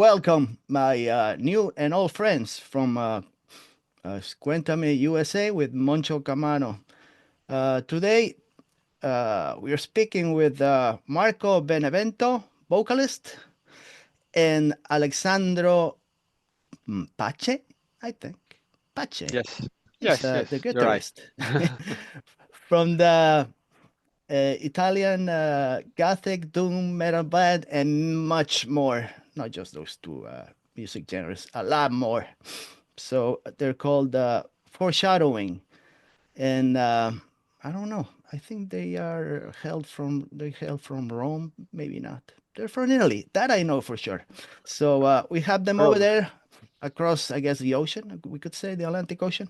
welcome my new and old friends from Cuentame, USA with Moncho Camano. Today, we are speaking with Marco Benevento, vocalist, and Alexandro Pace, I think. Pace. Yes, He's yes, the yes, you're right. guitarist from the Italian Gothic doom metal band and much more. Not just those two music genres, a lot more. So they're called Foreshadowing, and I don't know. I think they hail from Rome, maybe not. They're from Italy. That I know for sure. So we have them over Rome. there across, I guess, the ocean. We could say the Atlantic Ocean,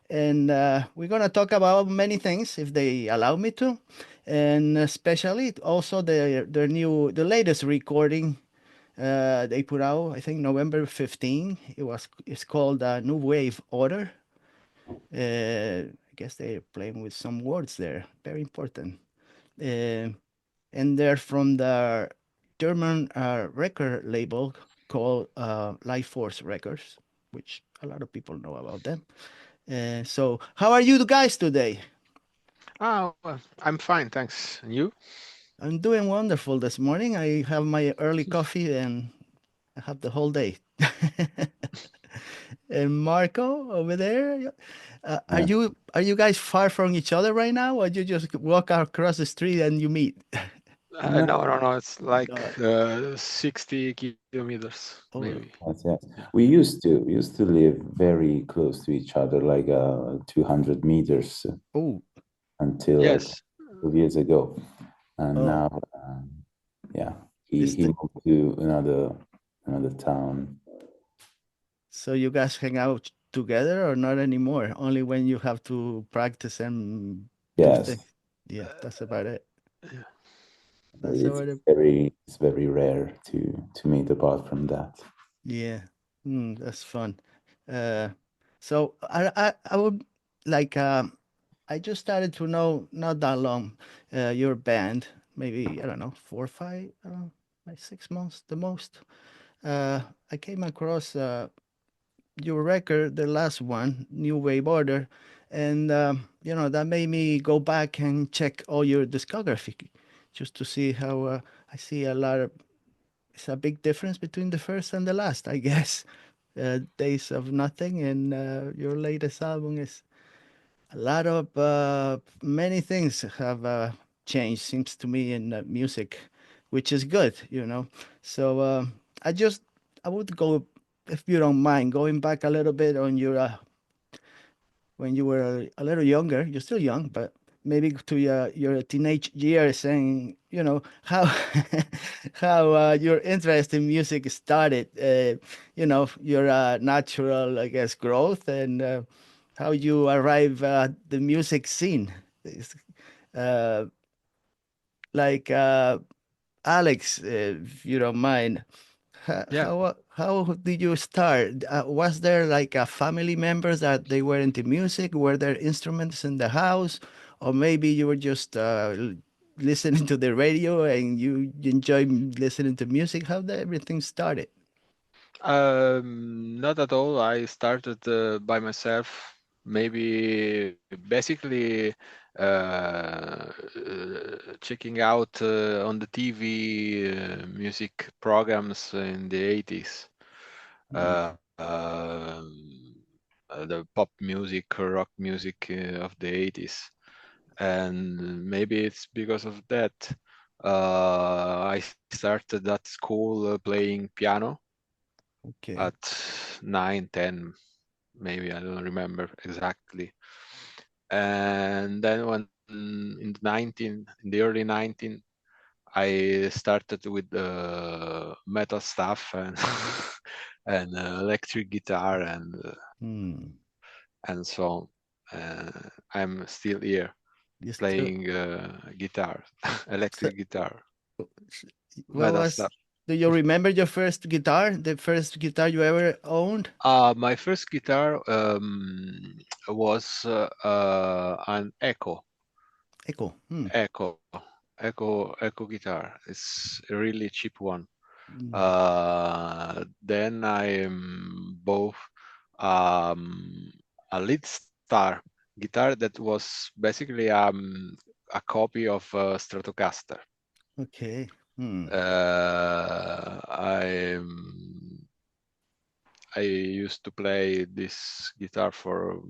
and we're gonna talk about many things if they allow me to, and especially also the latest recording they put out. I think November 15. It's called New Wave Order. I guess they're playing with some words there. Very important. Uh, and they're from the German record label called Life Force Records, which a lot of people know about them. So, how are you guys today? Well, I'm fine, thanks. And you? I'm doing wonderful this morning. I have my early coffee and I have the whole day. And Marco over there, Yeah. are you guys far from each other right now, or you just walk across the street and you meet? No, No, no, no. It's like No. 60 kilometers, maybe. Oh, yes. We used to live very close to each other, like 200 meters oh, until like Yes. 2 years ago, and oh. now, yeah, he Is he the, moved to another town. so you guys hang out together or not anymore? Only when you have to practice and do things. Yes, Yeah, that's about it. Yeah. That's about it. it's very rare to meet apart from that. Yeah, that's fun. Uh, so I would like I just started to know not that long your band, maybe I don't know 4 or 5, I don't know, like 6 months the most. I came across your record, the last one, New Wave Order, and that made me go back and check all your discography, just to see how I see a lot of it's a big difference between the first and the last, I guess. Days of Nothing and your latest album is a lot of many things have changed, seems to me, in music, which is good. So I would go, if you don't mind, going back a little bit on your when you were a little younger. You're still young, but maybe to your teenage years, and how how your interest in music started. Your natural, I guess, growth and how you arrive at the music scene. It's, Uh, like Alex, if you don't mind. Yeah. How did you start? Was there like a family members that they were into music? Were there instruments in the house, or maybe you were just listening to the radio and you enjoy listening to music? How did everything started? Not at all. I started by myself. Maybe basically checking out on the TV music programs in the 80s. Mm, The pop music, rock music of the 80s. And maybe it's because of that. I started at school playing piano okay. at 9, 10, maybe, I don't remember exactly. And then when in the early 19, I started with metal stuff and and electric guitar Hmm. and so on. I'm still here You still, playing guitar, so, electric guitar, what metal was? stuff. Do you remember your first guitar? The first guitar you ever owned? My first guitar was an Echo. Hmm. Echo, Echo guitar. It's a really cheap one. Mm. Then I bought um, a lead star guitar that was basically a copy of Stratocaster. Okay. Hmm. I used to play this guitar for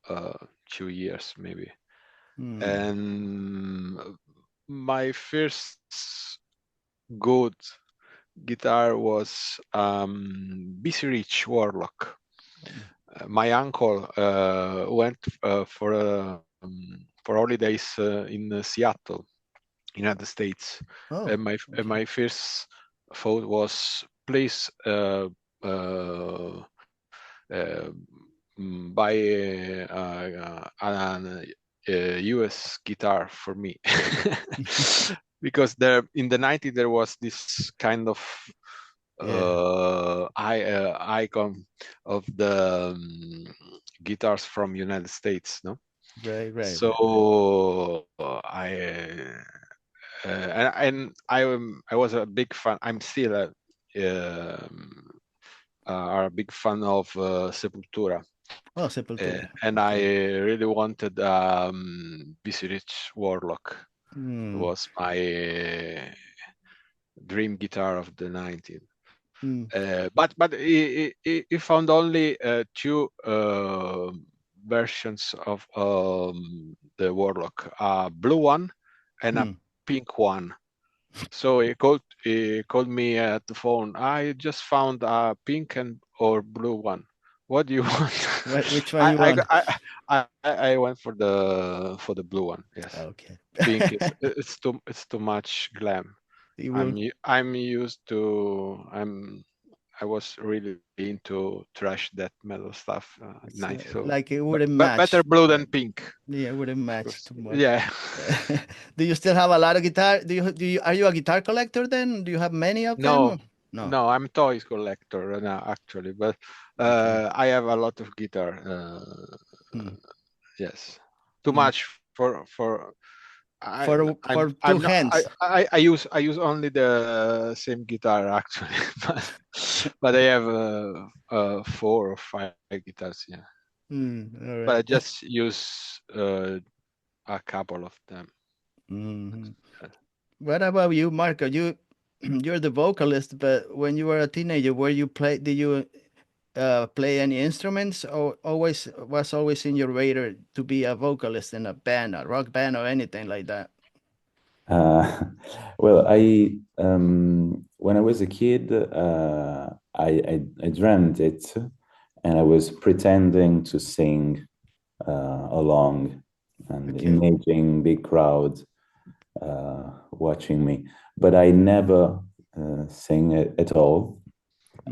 uh, 2 years maybe, Hmm. and my first good guitar was BC Rich Warlock. My uncle went for holidays in Seattle, United States, Oh, and my okay. first thought was, please uh, uh, buy an US guitar for me. Because there in the 90s there was this kind of Yeah. icon of the guitars from United States, no? Right, right, right, right. So I was a big fan. I'm still a big fan of Sepultura, Oh, Sepultura. and I Okay. really wanted BC Rich Warlock. It Hmm. was my dream guitar of the 90s. Hmm. But he found only two versions of the Warlock, a blue one and a Hmm. pink one. So he called me at the phone. I just found a pink and or blue one. What do you want? Which one I you I want? got- I went for the blue one. Yes, Okay. pink is it's too much glam. You will I'm used to I was really into thrash death metal stuff in the 90s. so So like it wouldn't better match. blue than pink, Yeah, it wouldn't of match course. too much. Yeah. Do you still have a lot of guitar? Do you are you a guitar collector then? Do you have many of them? No, No. no, I'm toys collector now actually, but Okay. I have a lot of guitar. Hmm. Yes, too Hmm. much for For I'm two not hands. I use only the same guitar actually, but I have four or five guitars. Yeah, Hmm. All but I right. just use a couple of them. Hmm. What about you, Marco? You're the vocalist, but when you were a teenager, were you play? Did you play any instruments, or always in your radar to be a vocalist in a band, a rock band, or anything like that? Uh, well, when I was a kid, I dreamt it, and I was pretending to sing along and Okay. imagining big crowds watching me. But I never sing at all.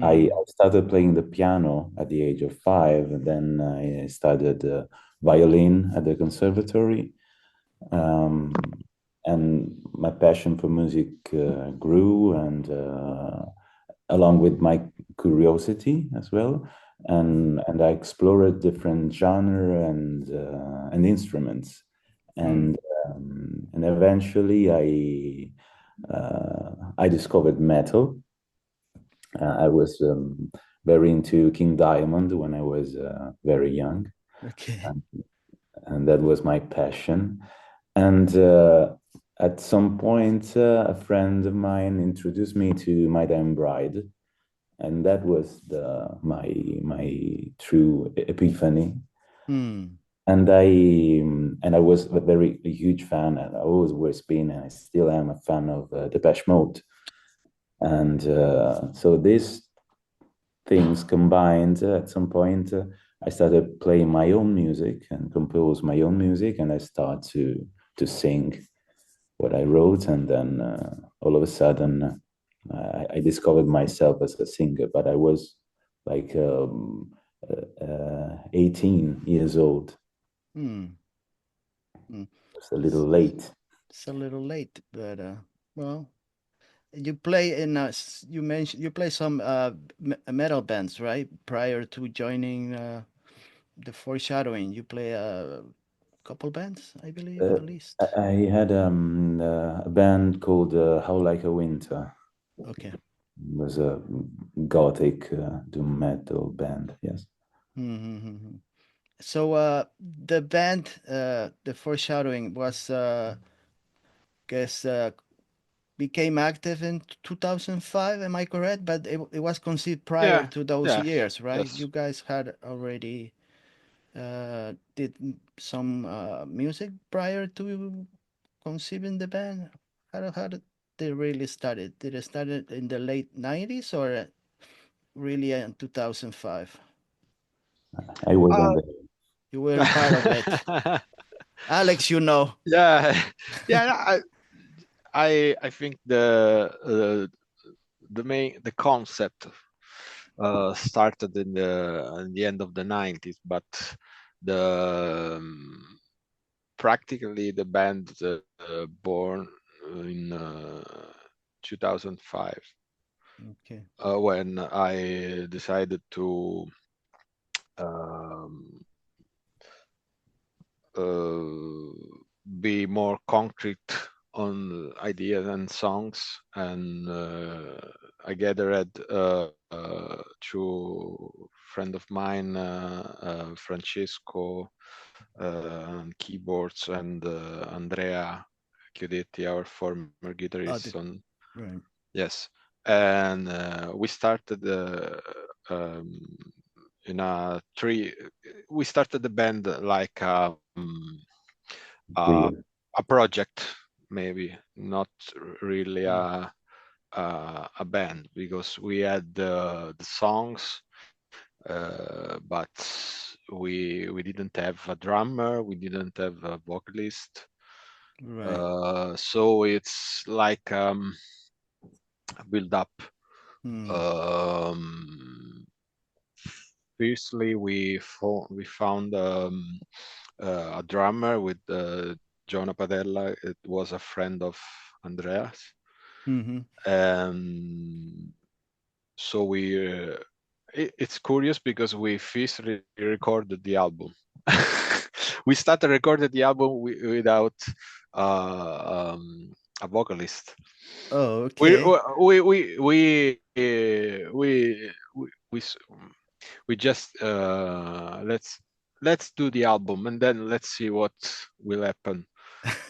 I Mm, started playing the piano at the age of 5, and then I studied violin at the conservatory. Um, and my passion for music grew, and along with my curiosity as well. And I explored different genre and instruments, mm, and and eventually I discovered metal. I was very into King Diamond when I was very young, okay. and, and that was my passion. And at some point, a friend of mine introduced me to My Damn Bride, and that was my true epiphany. Mm, And I was a very a huge fan, and I always been, and I still am a fan of Depeche Mode. And so these things combined, at some point, I started playing my own music and compose my own music, and I start to sing what I wrote, and then all of a sudden I discovered myself as a singer. But I was like 18 years old. mm, mm. It's a little It's, late. it's a little late, but well, you play in you mentioned you play some metal bands, right? Prior to joining the Foreshadowing, you play a couple bands, I believe, Uh, at least. I had a band called How Like a Winter. Okay. was a gothic doom metal band. Yes. Mm-hmm. So the band, the Foreshadowing, was guess became active in 2005. Am I correct? But it was conceived prior Yeah, to those yes, years, right? You yes. guys had already did some music prior to conceiving the band. How did they really started? Did it start in the late 90s or really in 2005? I wasn't Uh, there. You were part of it. Alex, you know. yeah, yeah. I think the concept started in the end of the 90s, but the practically the band born in 2005 Okay. when I decided to um, uh, be more concrete on ideas and songs, and I gathered through friend of mine, Francesco, on keyboards, and Andrea Chiodetti, our former Oh, guitarist, on right. yes, and we started um, in a three. We started the band like uh, Three. a project, maybe not really Mm, a band, because we had the songs, but we didn't have a drummer, we didn't have a vocalist, right. so it's like a build up. Mm, Um, Firstly, we found a drummer with Jonah Padella. It was a friend of Andreas, mm-hmm. and so it's curious because we firstly recorded the album. We started recording the album without a vocalist. Oh, We okay. we we we uh, we we, we s- we just let's do the album and then let's see what will happen.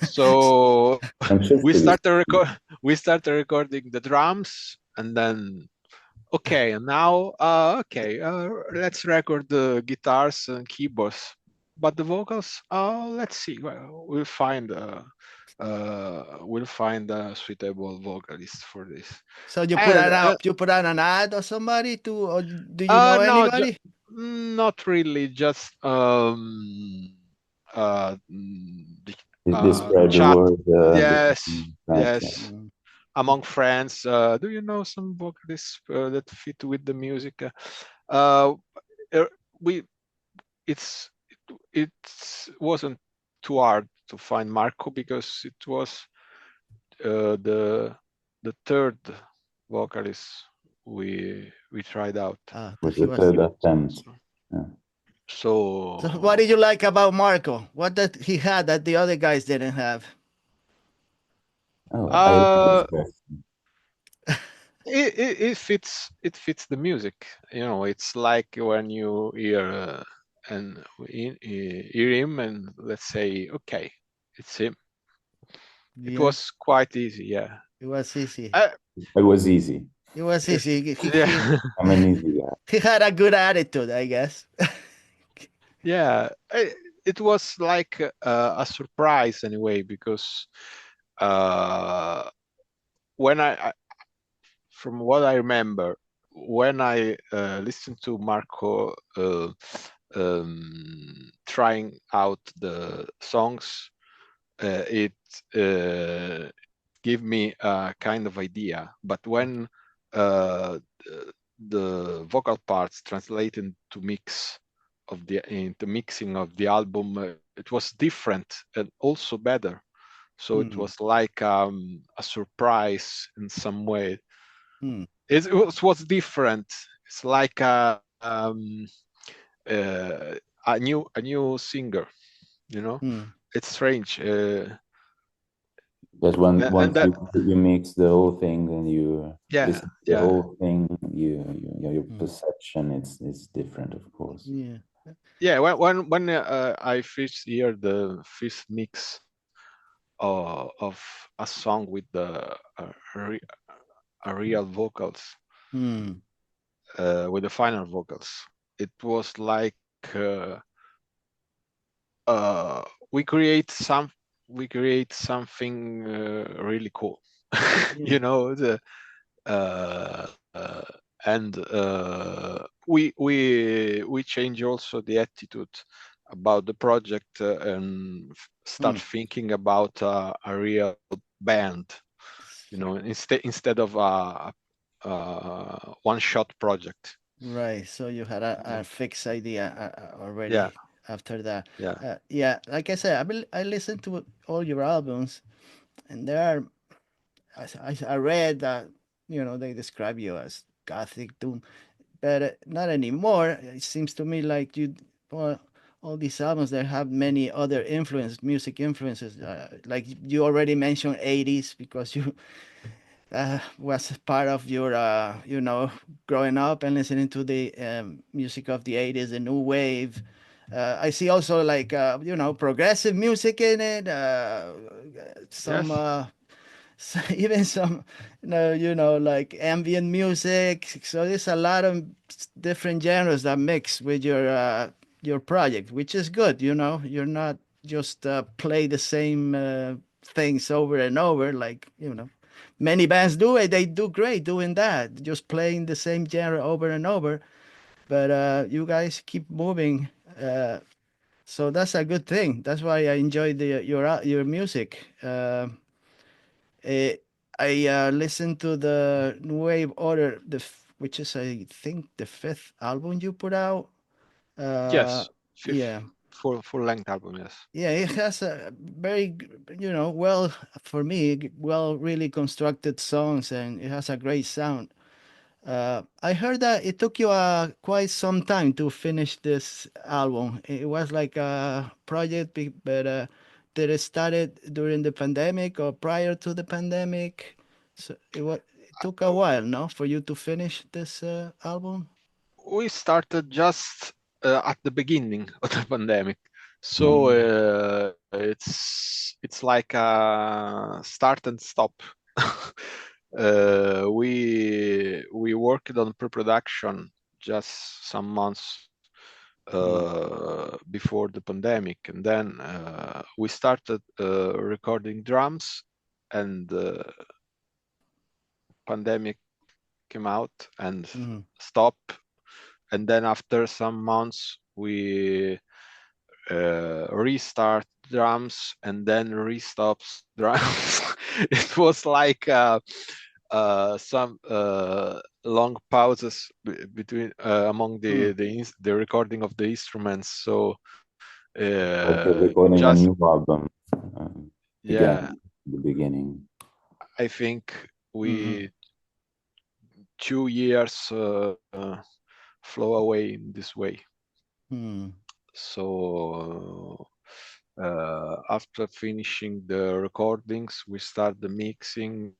So we Francesco is started we started recording the drums, and then okay, and now okay, let's record the guitars and keyboards, but the vocals, let's see. Well, we'll find a suitable vocalist for this. So you put And an out, you put out an ad or somebody to, or do you know no, anybody? not really. Just the, describe the chat. word Yes, between friends. Yeah. yes. Mm, Among friends, do you know some vocalists that fit with the music? Uh, er, we it's it wasn't too hard to find Marco because it was the third vocalist we tried out. that Was he the was. third attempt. Yeah. So what So did you like about Marco? What that he had that the other guys didn't have? Oh, I like this uh, question. it fits the music. You know, it's like when you hear and hear him, and let's say, okay, it's him. It Yeah, was quite easy, yeah. it was easy. Uh, It was easy. It was easy. yeah, I'm an easy guy. He had a good attitude, I guess. yeah. It was like a surprise anyway, because uh, when from what I remember, when I listened to Marco trying out the songs, it gave me a kind of idea. But when the vocal parts translated to mix of the mixing of the album, it was different and also better. So it Hmm. was like a surprise in some way. Hmm. Was different. It's like uh, a new singer. You know, Hmm. it's strange. Just when And once that, you mix the whole thing and you yeah, listen to the yeah, whole thing, your Mm. perception is different, of course. Yeah. yeah. When I first hear the first mix of a song with the a real vocals, Mm. with the final vocals, it was like uh, we create some we create something really cool. Yeah. You know, uh, uh, and we change also the attitude about the project, and start Mm. thinking about a real band, you know, instead of a one shot project. Right. So you had a fixed idea Yeah, already after that. yeah. Yeah. Like I said, I listened to all your albums, and there are. I read that they describe you as gothic doom, but not anymore. It seems to me like well, all these albums that have many other music influences. Like you already mentioned, 80s because you was part of your growing up and listening to the music of the 80s, the new wave. I see also like progressive music in it. Some Yes, even some like ambient music. So there's a lot of different genres that mix with your project, which is good. You're not just play the same things over and over, like many bands do it. They do great doing that, just playing the same genre over and over. But you guys keep moving, so that's a good thing. That's why I enjoy your music. Eh, I listened to the New Wave Order, which is I think the fifth album you put out. Uh, yes. Fifth yeah, full length album. Yes. yeah, it has a very, well, for me, well, really constructed songs, and it has a great sound. I heard that it took you quite some time to finish this album. It was like a project, but did it started during the pandemic or prior to the pandemic? So it took a while, no, for you to finish this album. We started just at the beginning of the pandemic, so Mm, it's like a start and stop. We worked on pre-production just some months mm, before the pandemic, and then we started recording drums, and pandemic came out and mm, stopped. And then after some months we restart drums and then restops drums. It was like some long pauses between among mm. the recording of the instruments. So Like recording a just new album again, yeah, the beginning. I think Mm-hmm. we 2 years flow away in this way. Mm, So after finishing the recordings, we start the mixing,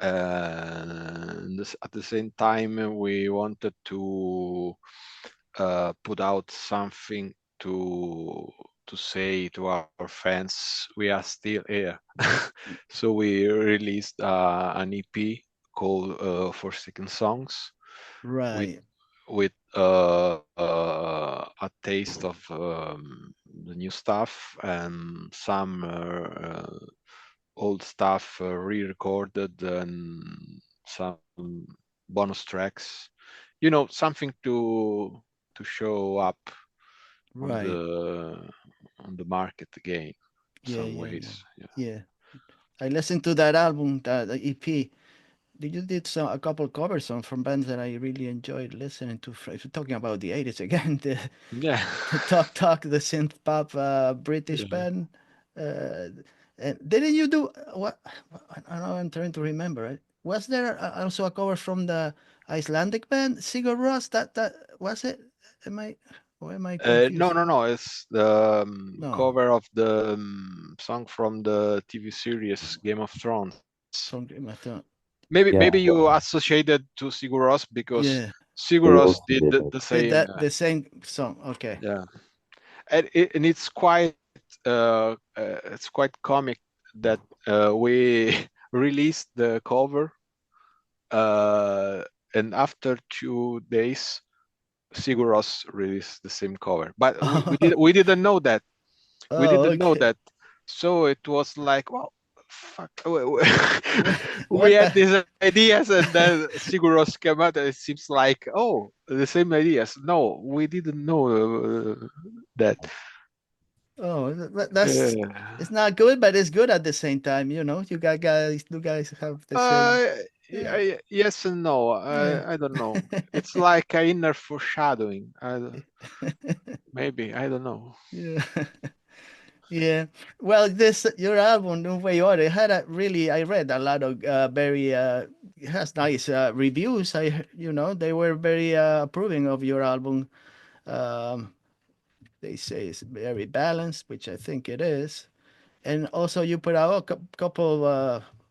and at the same time, we wanted to put out something to say to our fans, we are still here. So we released an EP called Forsaken Songs with right, a taste of the new stuff and some old stuff re-recorded, and some bonus tracks. You know, something to show up on right. the market again, Yeah, some yeah, yeah, ways. Yeah. yeah. I listened to that album, the EP. You did a couple cover songs from bands that I really enjoyed listening to. If you're talking about the 80s again, Yeah. the Talk, the synth pop British Yeah. band. Uh, and didn't you do what? I don't know. I'm trying to remember. Right? Was there also a cover from the Icelandic band Sigur Rós? That was it? Am I? Or am I No, confused? no, no. It's the No. cover of the song from the TV series Game of Thrones. From I thought, Maybe Yeah, you associated to Sigur Rós because yeah, Sigur they Rós also did did it. the did same. that the same song? Okay. Yeah, and it's quite it's quite comic that we released the cover, uh, and after 2 days, Sigur Rós released the same cover. But we didn't know that. We Oh, didn't know okay. that. So it was like, well, fuck. We What had the? these ideas, and then Sigur Rós came out, and it seems like, oh, the same ideas. No, we didn't know that. Oh, that's Uh, it's not good, but it's good at the same time. You guys have the same. Uh, Yeah, yes and no. yeah. I don't know. It's like a inner foreshadowing. Maybe I don't know. Yeah. Yeah. Well, this your album, Un Way Order, it had a really I read a lot of very it has nice reviews. They were very approving of your album. Um, they say it's very balanced, which I think it is. And also you put out a couple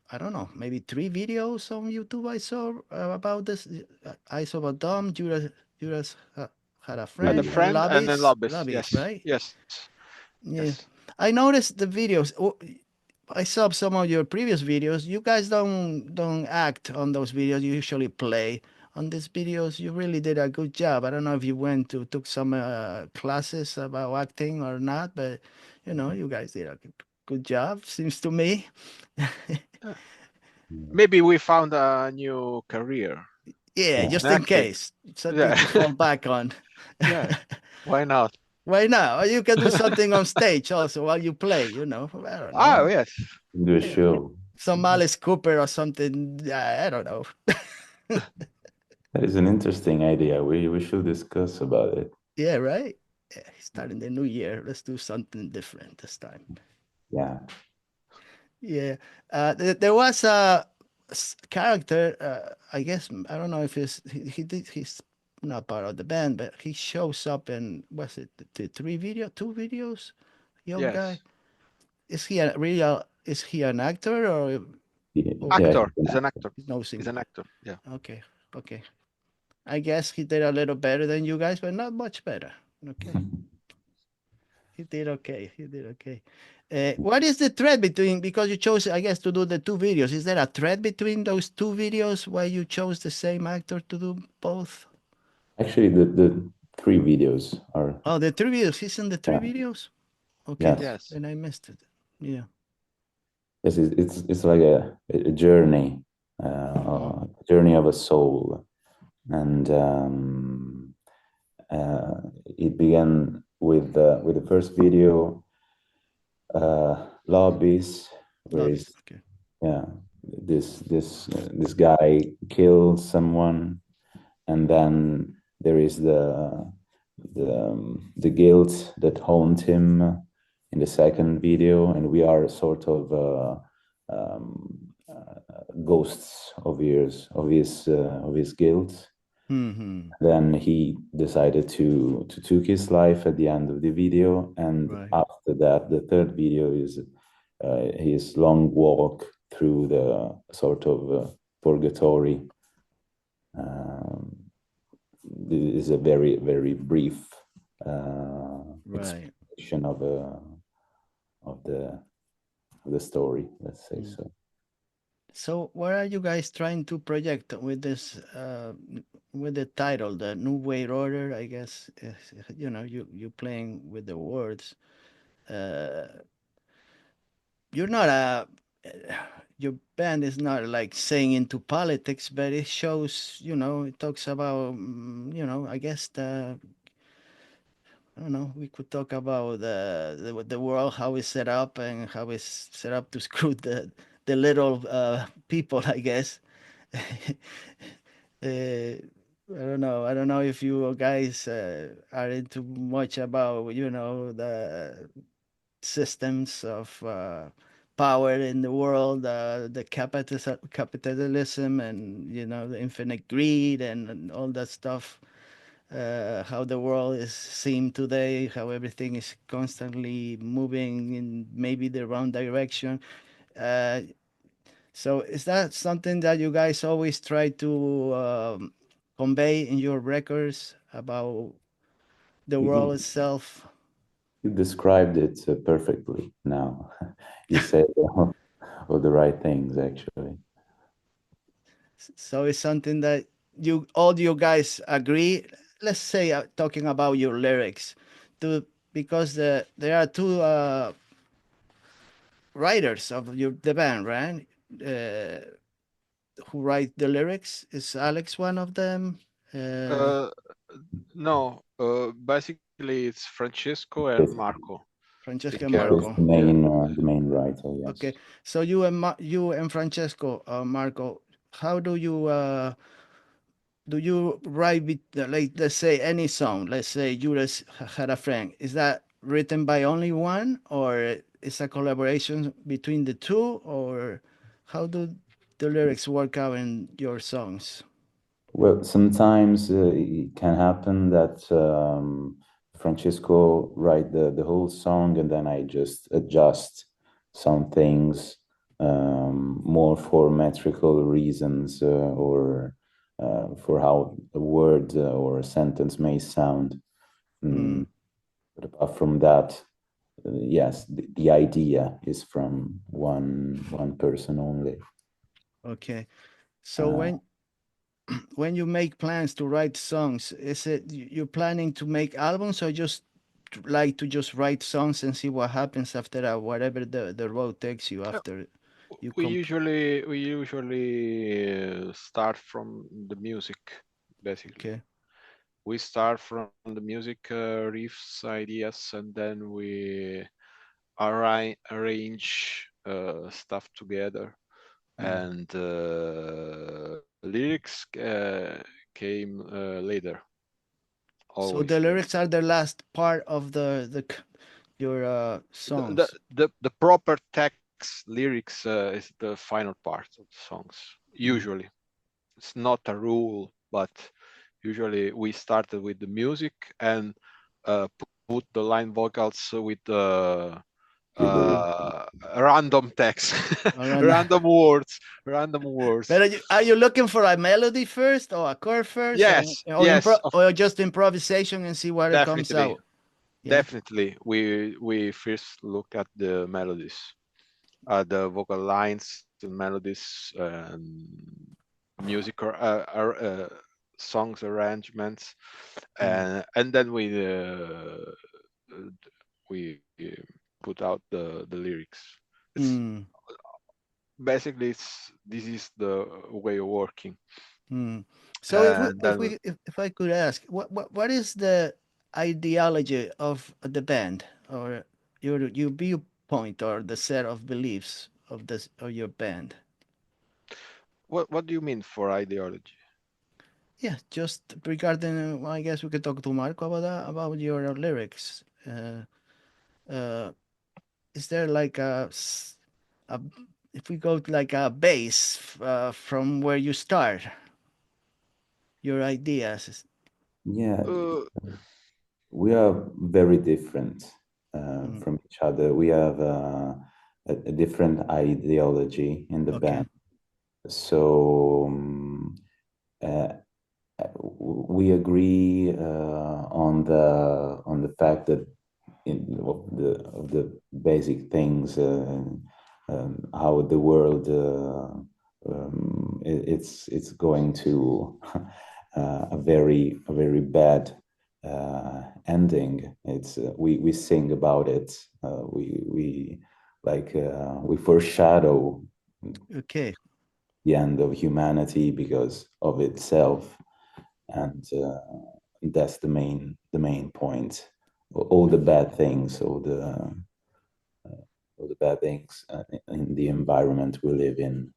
I don't know, maybe 3 videos on YouTube I saw about this. I saw a Dom, Juras had a Had a friend and Really. friend and then Lobbies. Lobbies, Yes, right? yes, Yeah. yes. I noticed the videos. Oh, I saw some of your previous videos. You guys don't act on those videos. You usually play. On these videos, you really did a good job. I don't know if you went to took some classes about acting or not, but you guys did a good job. Seems to me. Uh, Yeah. Maybe we found a new career Yeah, Yeah. in just in acting. case, something Yeah, to fall back on. yeah. Why not? Why now? Or you can do something on stage also while you play. I don't Oh know. yes. Do a Yeah. show. Some Alice Cooper or something. I don't know. That is an interesting idea. We should discuss about it. Yeah, right? Yeah, starting the new year. Let's do something different this time. Yeah. Yeah. There was a character, I guess, I don't know if he's not part of the band, but he shows up in, was it two videos? Young guy. Yes. Is he an actor or Yeah, Actor he's an is an actor. actor. he's no He's singer? an actor. Yeah. Okay, okay. I guess he did a little better than you guys, but not much better. Okay. He did okay. He did okay. What is the thread between, because you chose, I guess, to do the 2 videos? Is there a thread between those 2 videos why you chose the same actor to do both? Actually, the 3 videos are, Oh, the 3 videos. He's in the three yeah, videos? Okay. yes. Yes. Then I missed it. Yeah. Yes, it's like a journey, Hmm. a journey of a soul. And it began with the first video, Lobbies, where Love it. is, Okay. yeah, this guy kills someone, and then there is the guilt that haunts him in the second video, and we are sort of ghosts of his guilt. Hmm. Then he decided to took his life at the end of the video, and Right. after that, the third video is his long walk through the sort of purgatory. Um, this is a very brief Right. explanation of the of the story. Let's say Mm. so. So, what are you guys trying to project with this, with the title, the New Way Order? I guess you playing with the words. Uh, you're not a your band is not like saying into politics, but it shows, it talks about, I guess I don't know, we could talk about the world, how it's set up and how it's set up to screw the little people, I guess. I don't know if you guys are into much about, the systems of power in the world, the capitalism and the infinite greed and all that stuff. how the world is seen today, how everything is constantly moving in maybe the wrong direction. Uh, so is that something that you guys always try to convey in your records about the world You, itself? you described it perfectly now. You said all the right things, actually. So it's something that you guys agree. Let's say talking about your lyrics, to because there are two writers of the band, right? Uh, who write the lyrics? Is Alex one of them? Uh, Uh, no, basically it's Francesco and Yes, Marco take Francesco and care of. is Marco. Yeah. the main writer, Okay, yes. so you and Francesco, Marco, how do you write like let's say any song? Let's say you just had a friend. Is that written by only one, or is a collaboration between the two, or how do the lyrics work out in your songs? Well, sometimes it can happen that Francesco write the whole song and then I just adjust some things more for metrical reasons or for how a word or a sentence may sound. Hmm. Mm, but apart from that, yes, the idea is from one person only. Okay. So Uh, when you make plans to write songs, is it you're planning to make albums, or just like to just write songs and see what happens after that, whatever the road takes you Uh, after you We comp? usually start from the music, basically. Okay. We start from the music riffs, ideas, and then we arrange stuff together. Mm. And lyrics came later, So always the later. lyrics are the last part of your The, songs. the, the proper text lyrics is the final part of the songs. Mm. Usually, it's not a rule, but usually we started with the music and put the line vocals with with the random text, Around. random words, random words. But are you looking for a melody first, or a chord first, Yes, yes, or just improvisation and see what it comes definitely, out? Yeah. definitely. We first look at the melodies, the vocal lines, the melodies, music or songs arrangements, Mm. and then we put out the lyrics. It's Mm. basically it's this is the way of working, Hmm. So and then if I could ask, what is the ideology of the band, or your viewpoint, or the set of beliefs of your band? what do you mean for ideology? Yeah, just regarding, I guess we could talk to Marco about that, about your lyrics. Uh, is there like a if we go to like a base from where you start, your ideas? yeah. Uh, We are very different Mm. from each other. We have a different ideology in the Okay. band. So uh, we agree on the fact that of the basic things, how the world it's going to a very bad ending. It's we sing about it. We like we foreshadow Okay. the end of humanity because of itself, and that's the main point. All the bad things, all the bad things in the environment we live in.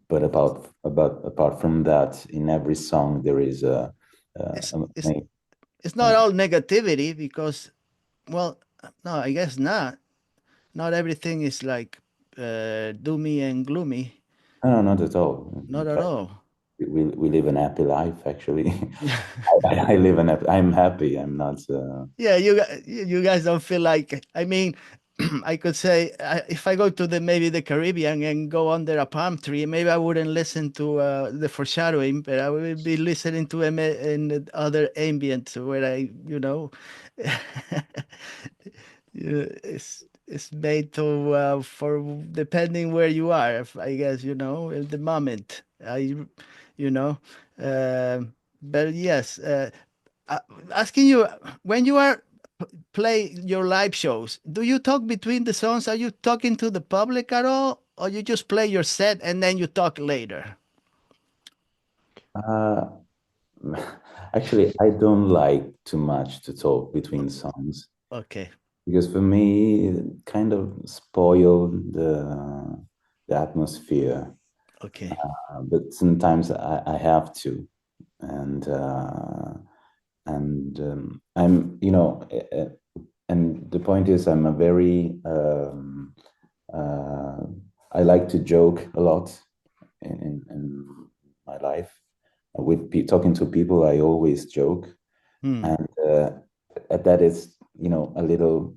But apart from that, in every song there is It's a it's main, it's not all negativity, because, well, no, I guess not. Not everything is like doomy and gloomy. no, not at all. Not In at fact, all. we live an happy life, actually. Yeah. I live an happy, I'm happy. I'm not. Yeah, you guys don't feel like. I mean, I could say if I go to the maybe the Caribbean and go under a palm tree, maybe I wouldn't listen to the foreshadowing, but I would be listening to in other ambience where it's made to for depending where you are. I guess in the moment. You know, but yes. Uh, Asking you when you are play your live shows, do you talk between the songs? Are you talking to the public at all, or you just play your set and then you talk later? Uh, Actually, I don't like too much to talk between songs Okay, because for me, it kind of spoil the atmosphere. okay, But sometimes I have to, and and the point is, I'm a very uh, I like to joke a lot in my life. With talking to people, I always joke, hmm, and that is, a little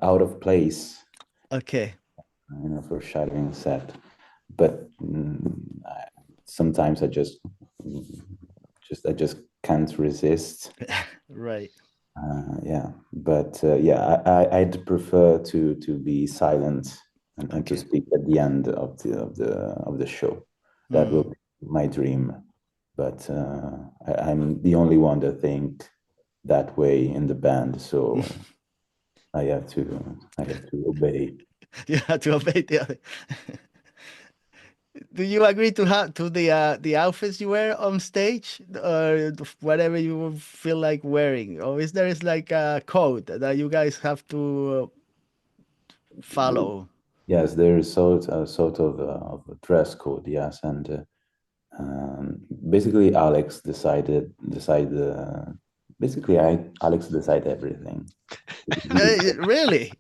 out of place, okay. for shadowing set. But sometimes I just can't resist. Right. Yeah, but yeah, I'd prefer to be silent and to Okay. speak at the end of the show. That will Hmm. be my dream. But I'm the only one that think that way in the band, so I have to obey. You have to obey the other. Do you agree to the outfits you wear on stage, or whatever you feel like wearing, or is there is like a code that you guys have to follow? Yes, there is sort of a dress code, yes, and basically Alex decide everything. He, Really?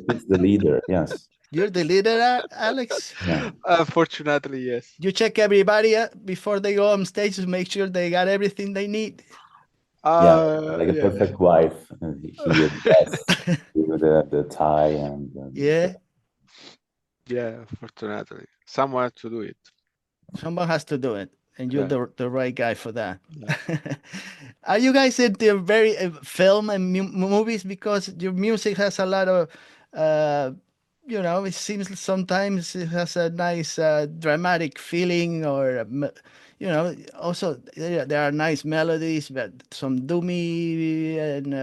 he's the leader, yes, You're the leader, Alex? yeah, Unfortunately, yes. You check everybody before they go on stage to make sure they got everything they need. yeah, like a Yeah. perfect wife. He adjusts the tie and Yeah, Yeah, fortunately. Someone to do it. someone has to do it, and you're Yeah. the right guy for that. Yeah. Are you guys into very film and movies? Because your music has a lot of, uh, it seems sometimes it has a nice dramatic feeling, or also there are nice melodies, but some doomy and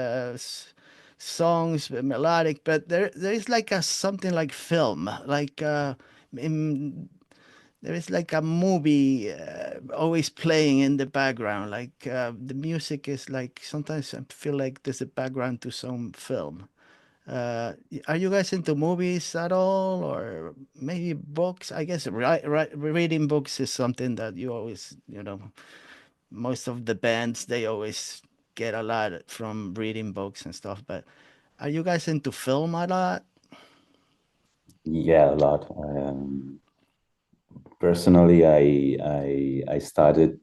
songs, melodic. But there is like a something like film, like in there is like a movie always playing in the background. Like the music is like sometimes I feel like there's a background to some film. Are you guys into movies at all, or maybe books? I guess reading books is something that you always, most of the bands they always get a lot from reading books and stuff. But are you guys into film a lot? yeah, a lot. Personally, I started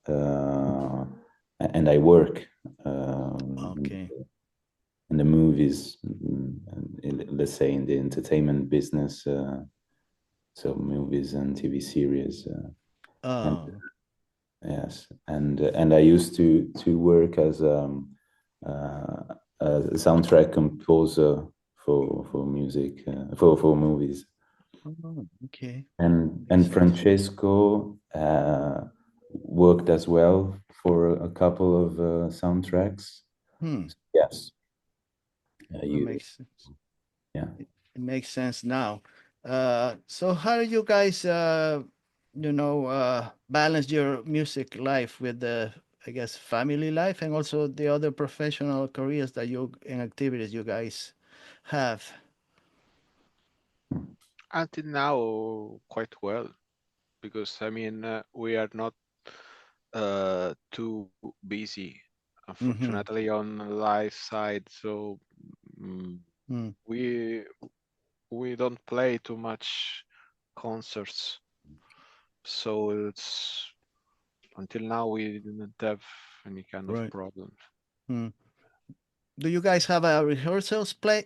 uh, and I work Okay. in the movies, let's say in the entertainment business, so movies and TV series, and Oh, yes, and I used to work as a soundtrack composer for music, for movies. oh, okay. And Makes sense. Francesco worked as well for a couple of soundtracks. Hmm. Yes, That you, makes sense. yeah. It makes sense now. So how do you guys, balance your music life with the, I guess, family life and also the other professional careers that you and activities you guys have? Until now, quite well, because I mean, we are not too busy, Mm-hmm. unfortunately, on the live side. So mm, Hmm. we we don't play too much concerts. So it's until now we didn't have any kind of Right. problems. Hmm. Do you guys have a rehearsals play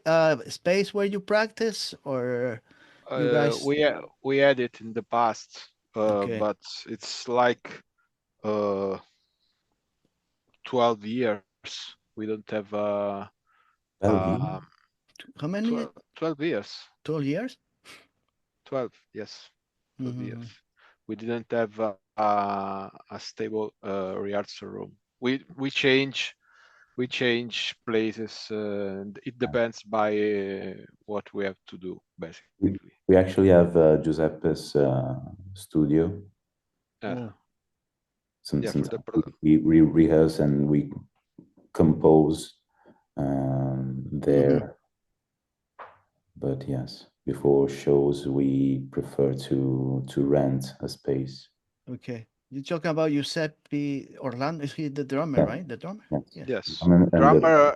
space where you practice, or you guys? We had it in the past, Okay. but it's like uh, 12 years. We don't have 12 years? um, How many? 12 years. 12 years? 12, yes, 12 years. Mm-hmm. We didn't have a stable rehearsal room. We change places. And it depends by what we have to do, We, basically. we actually have Giuseppe's studio. Oh. Yeah, for Sometimes the we rehearse and we compose Mm-hmm. there. But yes, before shows, we prefer to rent a space. Okay. You're talking about Giuseppe Orlando. Is he the drummer, Yeah, right? The drummer? yes. Yeah. yes, And drummer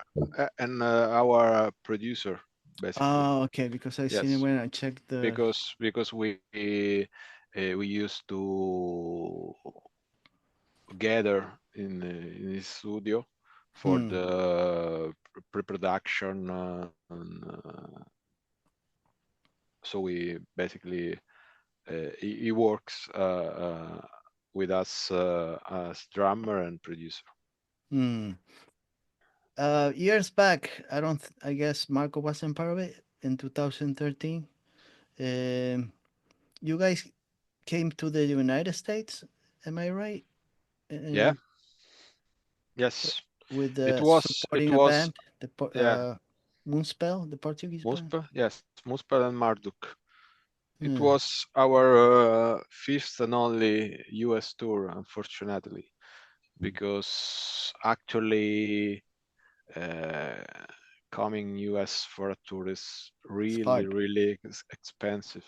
and our producer, basically. Oh, okay. Because I seen it Yes, when I checked the. because we used to gather in his studio for Hmm. the pre-production, and so we basically he works with us as drummer and producer. Hmm. Years back, I don't. I guess Marco wasn't part of it in 2013. Um, you guys came to the United States. Am I right? Yeah, Uh, wi- yes, with it supporting a was band, yeah, Moonspell, the Portuguese band. Muspa, yes, Muspel and Marduk. It Yeah. was our fifth and only US tour, unfortunately, because actually uh, coming US for a tour is It's really, hard. really expensive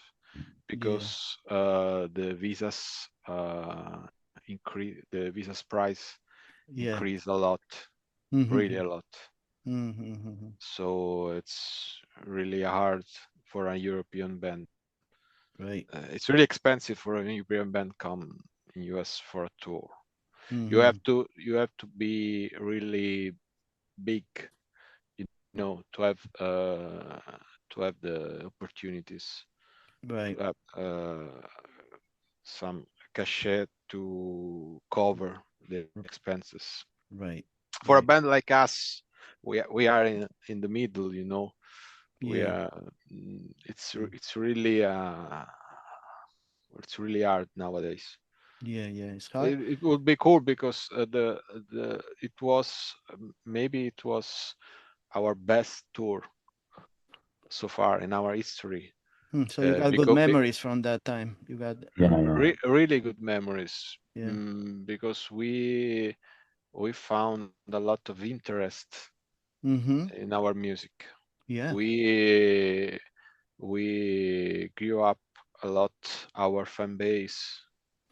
Yeah. because the visas the visas price Yeah. increased a lot, really Mm-hmm. a lot. Mm-hmm. So it's really hard for a European band. Right. It's really expensive for a European band come in US for a tour. Mm-hmm. You have to be really big, to have the opportunities to Right. have some cachet to cover the expenses. Right. For a Right. band like us, we are in the middle, we Yeah. are Mm. it's really hard nowadays. Yeah. Yeah. It's hard. It would be cool because the it was maybe it was our best tour so far in our history. Hmm. So you got good Because memories from that time. You got. yeah, yeah. really good memories, Yeah. because we found a lot of interest Mm-hmm. in our music. Yeah. We grew up a lot, our fan base.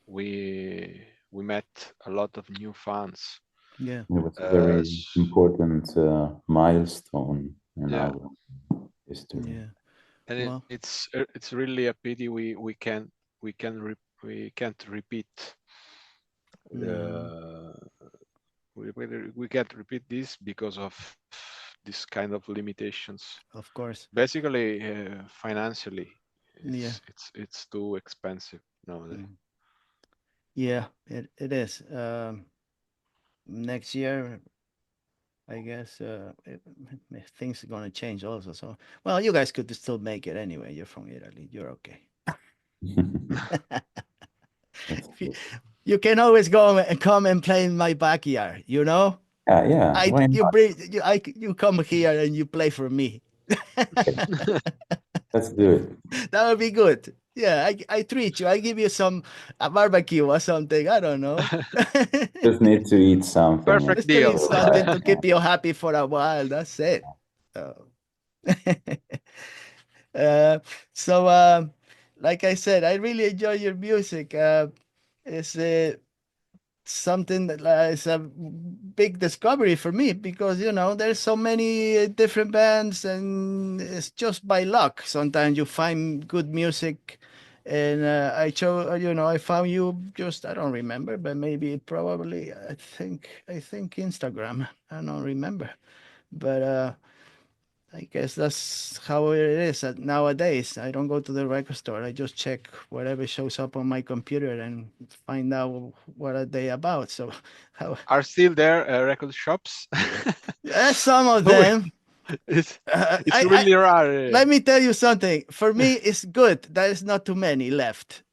We met a lot of new fans. Yeah. It was a Uh, very s- important milestone in yeah, our history. Yeah. and Well. it's really a pity we can't repeat No. uh, we can't repeat this because of this kind of limitations. Of course. Basically, financially, Yeah. it's too expensive nowadays. Mm. Yeah. It is. Next year, I guess things are gonna change also. So, well, you guys could still make it anyway. You're from Italy. You're okay. That's You good. you can always go and come and play in my backyard. You know, Yeah, I why you not? bring you come here and you play for me. Let's do it. That would be good. Yeah, I treat you. I give you some a barbecue or something. I don't know. Just need to eat something. Perfect Just to deal. eat something to keep you happy for a while. That's it. So, uh, so like I said, I really enjoy your music. It's something that is a big discovery for me because there's so many different bands and it's just by luck sometimes you find good music and I chose, I found you just, I don't remember, but maybe probably, I think Instagram. I don't remember, but I guess that's how it is nowadays. I don't go to the record store. I just check whatever shows up on my computer and find out what are they about. So, how? Are still there record shops? Some of We- them. it's it's I really rare. Let me tell you something. For me, it's good. There is not too many left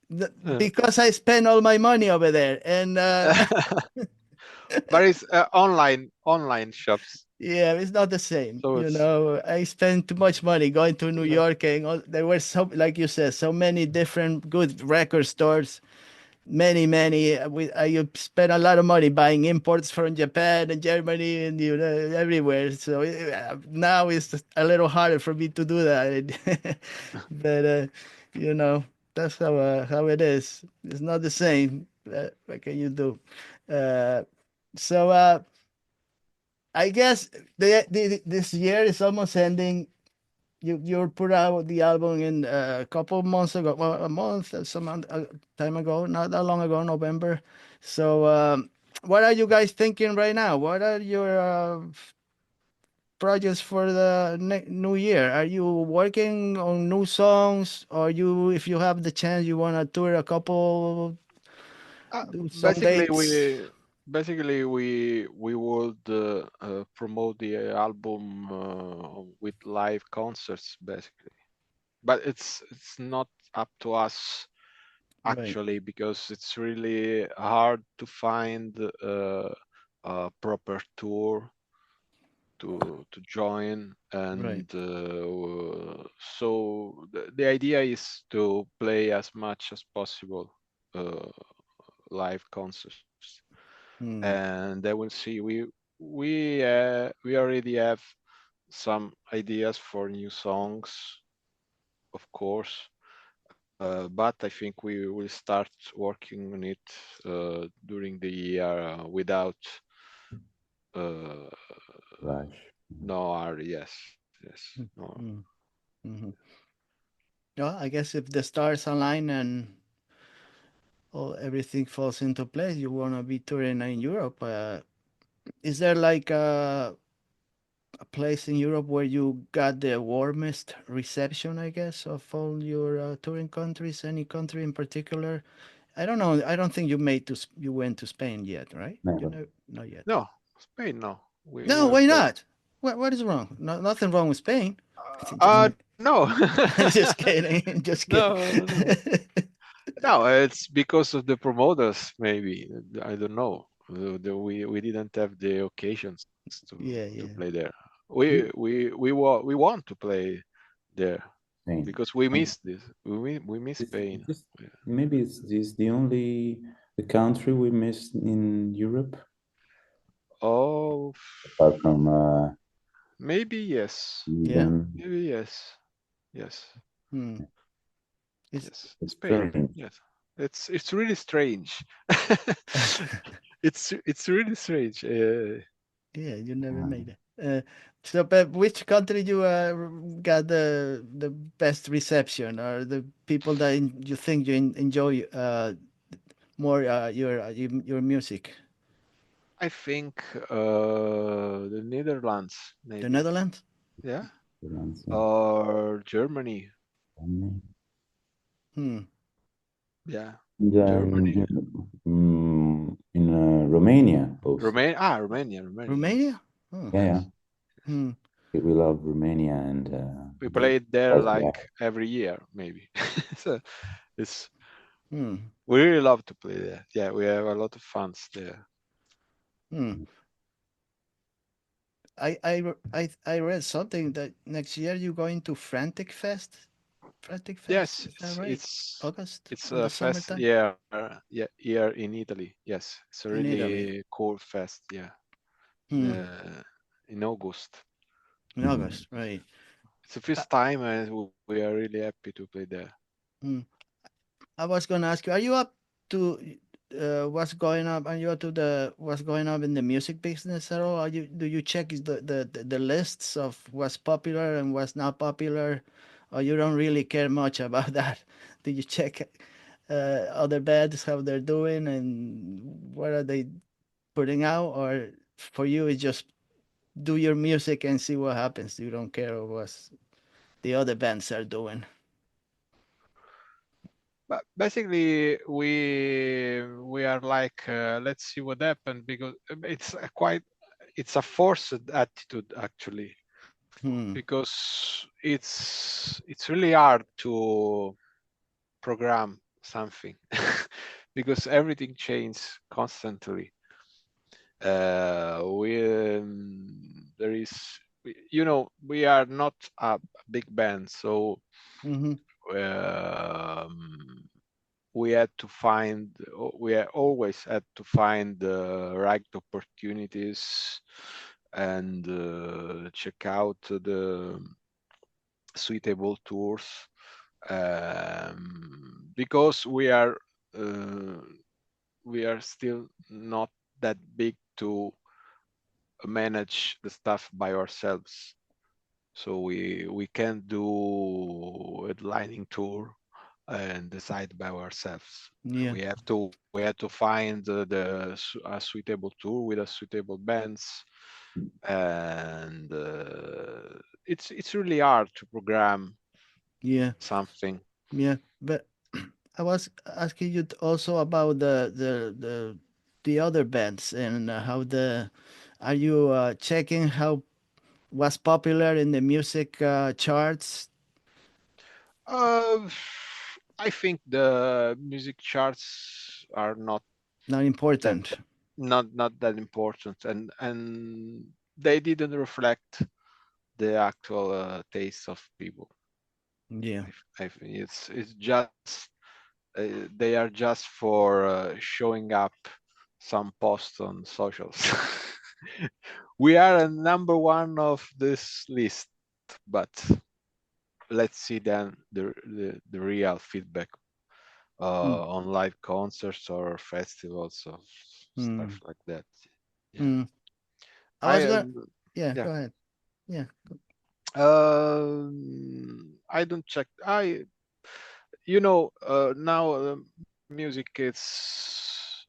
Uh, because I spend all my money over there, and but it's online shops. yeah, it's not the same. So it's I spend too much money going to New uh, York, and there were so, like you said, so many different good record stores. Many. I spent a lot of money buying imports from Japan and Germany and everywhere. So now it's a little harder for me to do that. But you know, that's how it is. It's not the same. What can you do? Uh, so I guess this year is almost ending. You put out the album in a couple of months ago, well, a month, time ago, not that long ago, November. So, what are you guys thinking right now? What are your projects for the new year? Are you working on new songs, or if you have the chance, you want to tour a couple, do some basically dates? we would promote the album with live concerts basically, but it's not up to us Right, actually because it's really hard to find a proper tour to join, right. and so the idea is to play as much as possible uh, live concerts, Hmm, and then we'll see. We already have some ideas for new songs, of course, but I think we will start working on it during the year without uh, Rush. no hurry. Yes, hmm, no. hmm, hmm. Well, I guess if the stars align and everything falls into place, you want to be touring in Europe. Is there like a place in Europe where you got the warmest reception, I guess, of all your touring countries? Any country in particular? I don't know. I don't think you went to Spain yet, right? You Never. know, not yet. No, Spain, no. We No, have why played. not? What is wrong? No, nothing wrong with Spain. No. Just kidding. Just kidding. No. No, it's because of the promoters, maybe. I don't know. We didn't have the occasions Yeah, to play yeah. there. You We want to play there Spain. because we miss And this. We miss it's Spain. just Yeah. maybe it's this the only the country we missed in Europe, Oh, apart from maybe yes. Yeah. Sweden. Maybe yes. Yes. Hmm. It's Yes. It's Spain. strange. Yes. It's really strange. It's really strange. Yeah, you never Uh, made it. So, but which country you got the best reception, or the people that you think you enjoy more your music? I think the Netherlands, The maybe. Netherlands? Yeah. Freelancing. Or Germany. And Hmm. Yeah. then Germany. in Romania also. Romania. Romania. Yes. Romania? Oh. Yeah, yeah. Yes. Yes. Hmm. We love Romania and We the played there guys we have. like every year, maybe. So it's Hmm. we really love to play there. Yeah, we have a lot of fans there. Hmm. I read something that next year you're going to Frantic Fest. Frantic Fest, Yes, is that right? August it's on the a fest. summertime Yeah, here in Italy. Yes, it's a in Italy. really cool fest. Yeah, Hmm. in August. In Mhm. August, right? It's the Uh, first time, and we are really happy to play there. hmm. I was gonna ask you, are you up to what's going up? Are you up to the what's going on in the music business at all? Do you check the lists of what's popular and what's not popular or you don't really care much about that? Do you check other bands how they're doing and what are they putting out, or for you it's just do your music and see what happens? You don't care what the other bands are doing. But basically, we are like, let's see what happened, because it's a forced attitude actually, Hmm. because it's really hard to program something because everything changes constantly. There is, we are not a big band, so Mm-hmm. um, we always had to find the right opportunities and check out the suitable tours, because uh, we are still not that big to manage the stuff by ourselves. So we can't do a lining tour and decide by ourselves. Yeah. We have to find a suitable tour with a suitable bands, and it's really hard to program Yeah. something. Yeah. But I was asking you also about the other bands and how the are you checking how was popular in the music charts? Uh, I think the music charts are Not that important. not that important, and they didn't reflect the actual taste of people. Yeah. I think it's just they are just for showing up some posts on socials. We are a number one of this list, but let's see then the real feedback Mm. on live concerts or festivals or stuff Mm. like that. Yeah, Mm. I was I gonna. Yeah. yeah. Go ahead. Yeah. I don't check. Now music is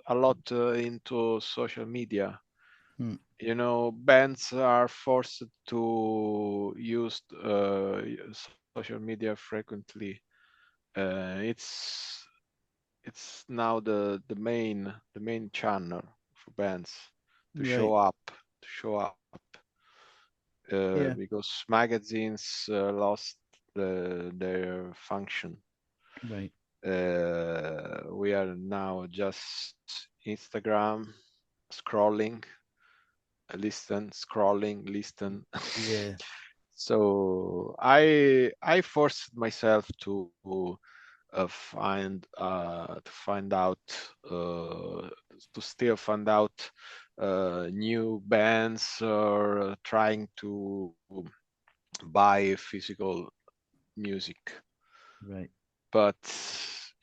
a lot into social media. Mm. Bands are forced to use social media frequently. It's now the main channel for bands to Right. show up, Yeah. because magazines lost their function. Right. We are now just Instagram scrolling, listen. Yeah. So I forced myself to find out, to still find out new bands, or trying to buy physical music. Right. But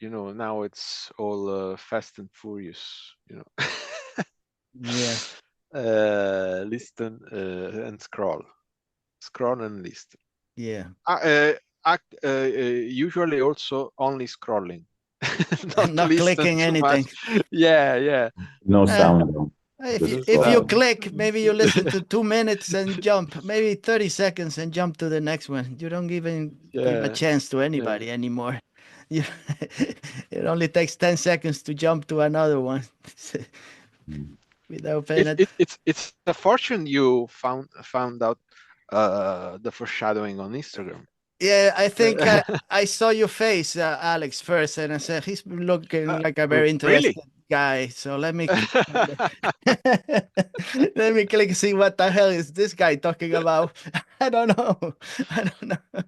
now it's all fast and furious. Yeah. Listen and scroll and listen. Yeah. Uh, uh, Usually also only scrolling, not Not listen clicking too much. anything. Yeah, yeah. No Uh, sound though. if you Just if you scrolling. click, maybe you listen to 2 minutes and jump, maybe 30 seconds and jump to the next one. You don't even give a Yeah, chance to yeah. anybody anymore. You, it only takes 10 seconds to jump to another one Mm. without paying It's it. it, it's a fortune you found out the foreshadowing on Instagram. Yeah, I think Uh, I saw your face, Alex, first, and I said he's looking like a very really? interested guy. So let me click on let me click and see what the hell is this guy talking about. I don't know. I don't know.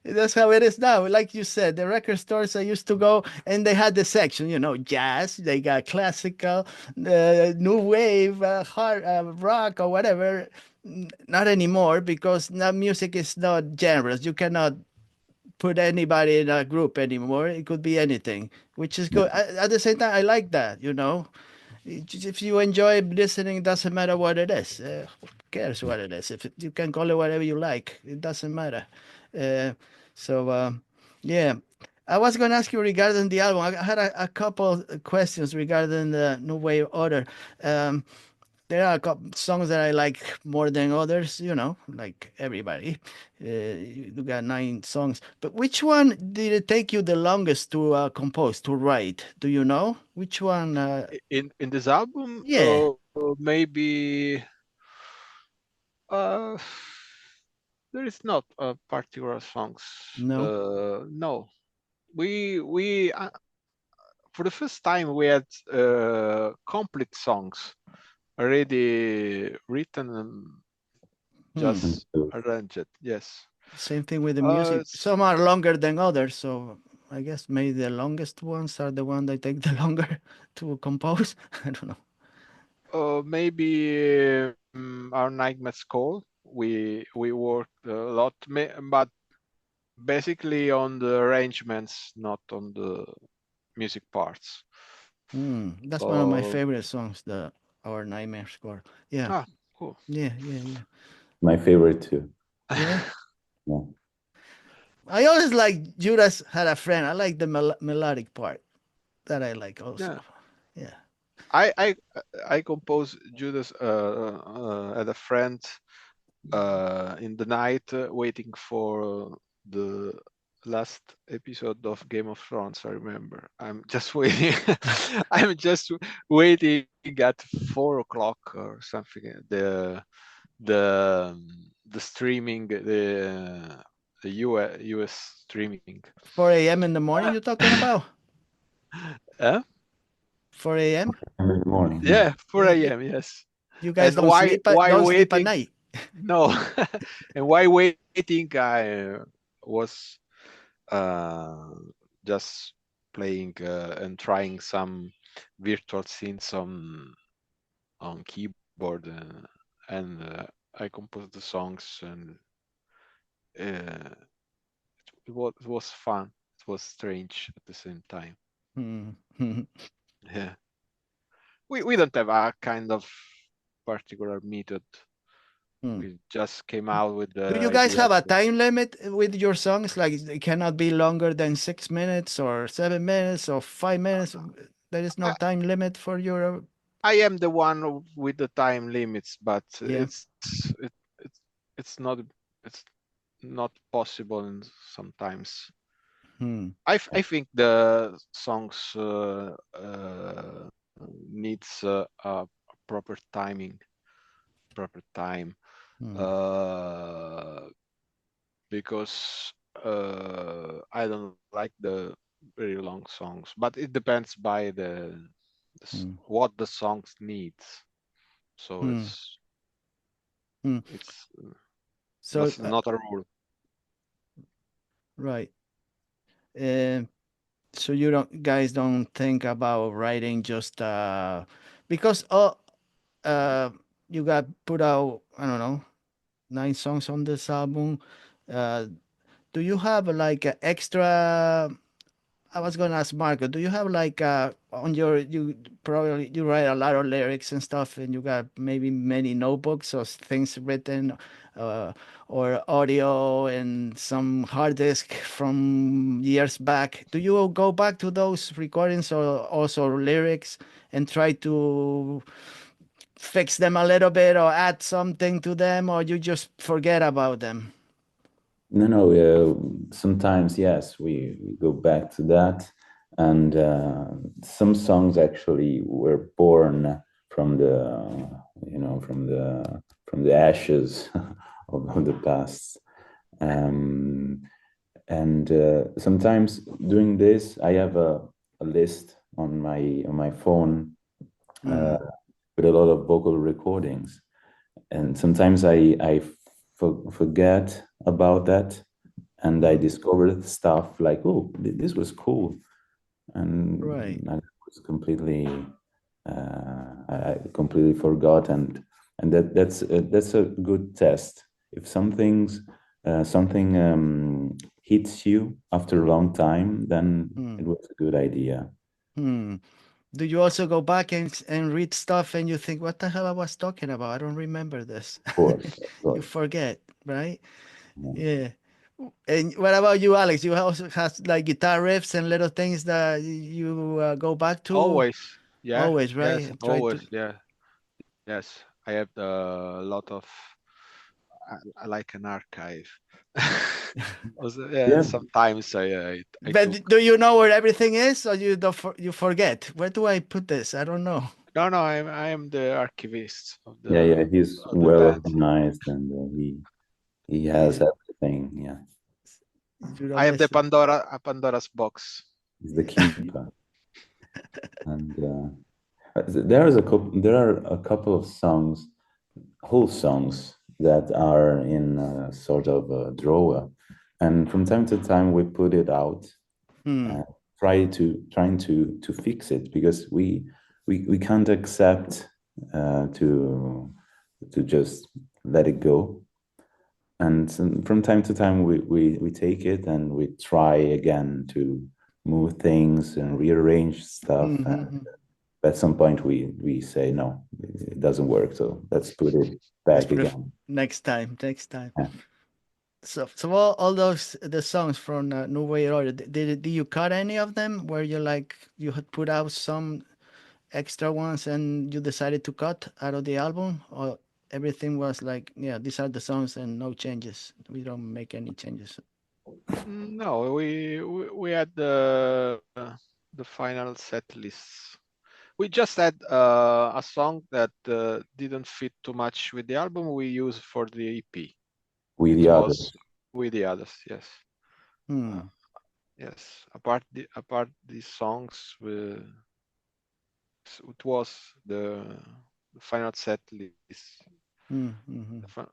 That's how it is now. Like you said, the record stores I used to go, and they had the section, jazz. They got classical, new wave, hard rock, or whatever. Not anymore because now music is not genres. You cannot put anybody in a group anymore. It could be anything, which is Yeah. good. At the same time, I like that. If you enjoy listening, it doesn't matter what it is. Who cares what it is? You can call it whatever you like, it doesn't matter. Uh, so yeah, I was going to ask you regarding the album. I had a couple questions regarding the New Wave Order. Um, there are a couple songs that I like more than others, like everybody. You got 9 songs, but which one did it take you the longest to compose, to write? Do you know which one? In this album, Yeah, maybe uh, there is not a particular songs. no. No, we for the first time we had complete songs already written and Hmm. And just so arranged. Yes. Same thing with the music. It's, Some are longer than others, so I guess maybe the longest ones are the one that take the longer to compose. I don't know. maybe our Nightmare's Call. We worked a lot, but basically on the arrangements, not on the music parts. That's one of my Uh, favorite songs, the Our Nightmare Score. Yeah, cool. yeah, yeah, yeah, my favorite too. yeah. Yeah. I always like Judas Had a Friend. I like the melodic part that I like also. Yeah, Yeah. I I I composed Judas at a friend in the night, waiting for the last episode of Game of Thrones. I remember. I'm just waiting. I'm just waiting at 4 o'clock or something. The the streaming the US streaming. 4 a.m. in the morning, you talking about? Huh? 4 a.m.? And in the morning, yeah. Yeah, 4 Yeah. a.m. Yes. You guys And don't sleep at why don't sleep at waiting? night. No. And why waiting? I was uh, just playing and trying some virtual synths on keyboard, and I composed the songs, and it was fun. It was strange at the same time. Hmm. Yeah, we don't have a kind of particular method. Hmm. We just came out with Do the you guys idea have a to. time limit with your songs? Like it cannot be longer than 6 minutes or 7 minutes or 5 minutes. There is no I, time limit for your. I am the one with the time limits, but Yeah. it's not it's not possible, and sometimes Hmm. I think the songs needs a proper timing, proper time, Hmm. uh, because I don't like the very long songs, but it depends by Hmm. what the songs needs. So Hmm. Hmm. it's So that's not a rule. right. Uh, so you don't guys don't think about writing just because uh you got put out, I don't know, 9 songs on this album. Uh, do you have like a extra? I was gonna ask Marco, do you have like on your you probably you write a lot of lyrics and stuff, and you got maybe many notebooks or things written, uh, or audio and some hard disk from years back. Do you go back to those recordings or also lyrics and try to fix them a little bit or add something to them, or you just forget about them? No, no. Sometimes, yes, we go back to that, and some songs actually were born from the ashes of the past. Um, and sometimes doing this, I have a list on my phone Hmm. with a lot of vocal recordings, and sometimes I forget about that, and I Hmm. discovered stuff like, oh, this was cool, Right. and I was completely I completely forgot, and that's a good test. If something hits you after a long time, then Hmm. it was a good idea. Hmm. Do you also go back and read stuff and you think, what the hell I was talking about? I don't remember this. Of course, of You course. forget, right? Yeah. Yeah. And what about you, Alex? You also have like guitar riffs and little things that you go back to Always. Yeah. always, Yes. right? Try to. Always. Yeah. Yes. I have a lot of. I like an archive. Also, yeah. Yeah, Sometimes I took. But do you know where everything is, or you don't? You forget? Where do I put this? I don't know. No, no. I am the archivist yeah, yeah. He's of the well band. organized, and he has Yeah, everything. Yeah, you I don't have the listen. Pandora's box. he's the keeper. And there is a couple. There are a couple of songs, whole songs that are in a sort of a drawer, and from time to time we put it out Hmm. and trying to fix it because we can't accept to just let it go. And from time to time we take it and we try again to move things and rearrange stuff. And Mm-hmm. at some point we say no, it doesn't work, so let's put it Let's back put it again. next time. Next time. Yeah. So all those the songs from New Way Order. Did you cut any of them where you like you had put out some extra ones and you decided to cut out of the album, or everything was like, yeah, these are the songs and no changes. We don't make any changes. No, we had the final set lists. We just had a song that didn't fit too much with the album we used for the EP. With It the was others. with the others, yes. Uh, Hmm. yes. Apart these songs, it was the final set list. Hmm. Hmm. The